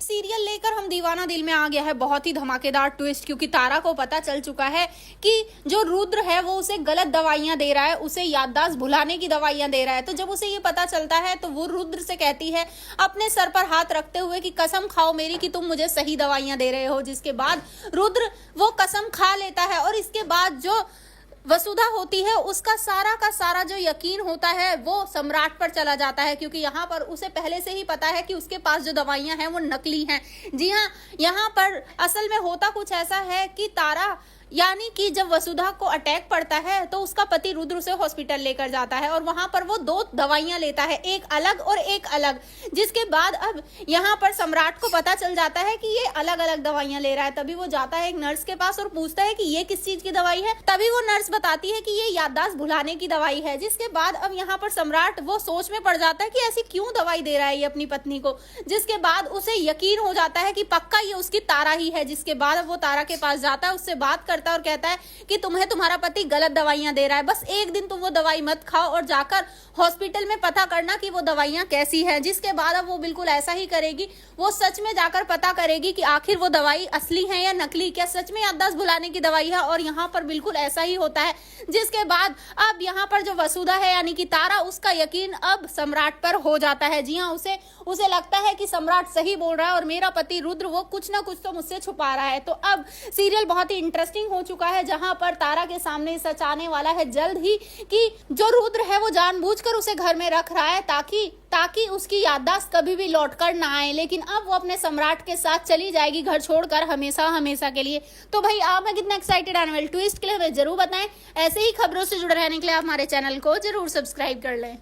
Serial लेकर हम दीवाना दिल में आ गया है बहुत ही धमाकेदार ट्विस्ट, क्योंकि तारा को पता चल चुका है कि जो रुद्र है वो उसे गलत दवाइयां दे रहा है, उसे याददाश्त भुलाने की दवाइयां दे रहा है। तो जब उसे ये पता चलता है तो वो रुद्र से कहती है अपने सर पर हाथ रखते हुए कि कसम खाओ मेरी कि तुम मुझे सही दवाइयां दे रहे हो। जिसके बाद रुद्र वो कसम खा लेता है और इसके बाद जो वसुधा होती है उसका सारा का सारा जो यकीन होता है वो सम्राट पर चला जाता है, क्योंकि यहाँ पर उसे पहले से ही पता है कि उसके पास जो दवाइयां हैं वो नकली हैं। जी हाँ, यहाँ पर असल में होता कुछ ऐसा है कि तारा यानी कि जब वसुधा को अटैक पड़ता है तो उसका पति रुद्र उसे हॉस्पिटल लेकर जाता है और वहां पर वो दो दवाइयां लेता है, एक अलग और एक अलग। जिसके बाद अब यहाँ पर सम्राट को पता चल जाता है कि ये अलग अलग दवाइयां ले रहा है। तभी वो जाता है एक नर्स के पास और पूछता है कि ये किस चीज की दवाई है। तभी वो नर्स बताती है कि ये याददाश्त भुलाने की दवाई है। जिसके बाद अब यहाँ पर सम्राट वो सोच में पड़ जाता है कि ऐसी क्यों दवाई दे रहा है ये अपनी पत्नी को। जिसके बाद उसे यकीन हो जाता है कि पक्का ये उसकी तारा ही है। जिसके बाद अब वो तारा के पास जाता है, उससे बात करता है और कहता है कि तुम्हें तुम्हारा पति गलत दवाइयां दे रहा है, बस एक दिन तुम वो दवाई मत खाओ और जाकर हॉस्पिटल में पता करना कि वो दवाइयां कैसी हैं। जिसके बाद अब वो बिल्कुल ऐसा ही करेगी, वो सच में जाकर पता करेगी कि आखिर वो दवाई असली है या नकली, क्या सच में याददाश्त भुलाने की दवाई है। और यहाँ पर बिल्कुल ऐसा ही होता है। जिसके बाद अब यहाँ पर जो वसुधा है यानी कि तारा, उसका यकीन अब सम्राट पर हो जाता है। जी हाँ, उसे लगता है कि सम्राट सही बोल रहा है और मेरा पति रुद्र वो कुछ ना कुछ तो मुझसे छुपा रहा है। तो अब सीरियल बहुत ही इंटरेस्टिंग हो चुका है, जहां पर तारा के सामने सच आने वाला है जल्द ही कि जो रुद्र है वो जानबूझकर उसे घर में रख रहा है ताकि उसकी याददाश्त कभी भी लौटकर ना आए। लेकिन अब वो अपने सम्राट के साथ चली जाएगी घर छोड़कर हमेशा हमेशा के लिए। तो भाई आप मैं कितना एक्साइटेड आने वाले ट्विस्ट के लिए हमें जरूर बताएं। ऐसे ही खबरों से जुड़े रहने के लिए आप हमारे चैनल को जरूर सब्सक्राइब कर लें।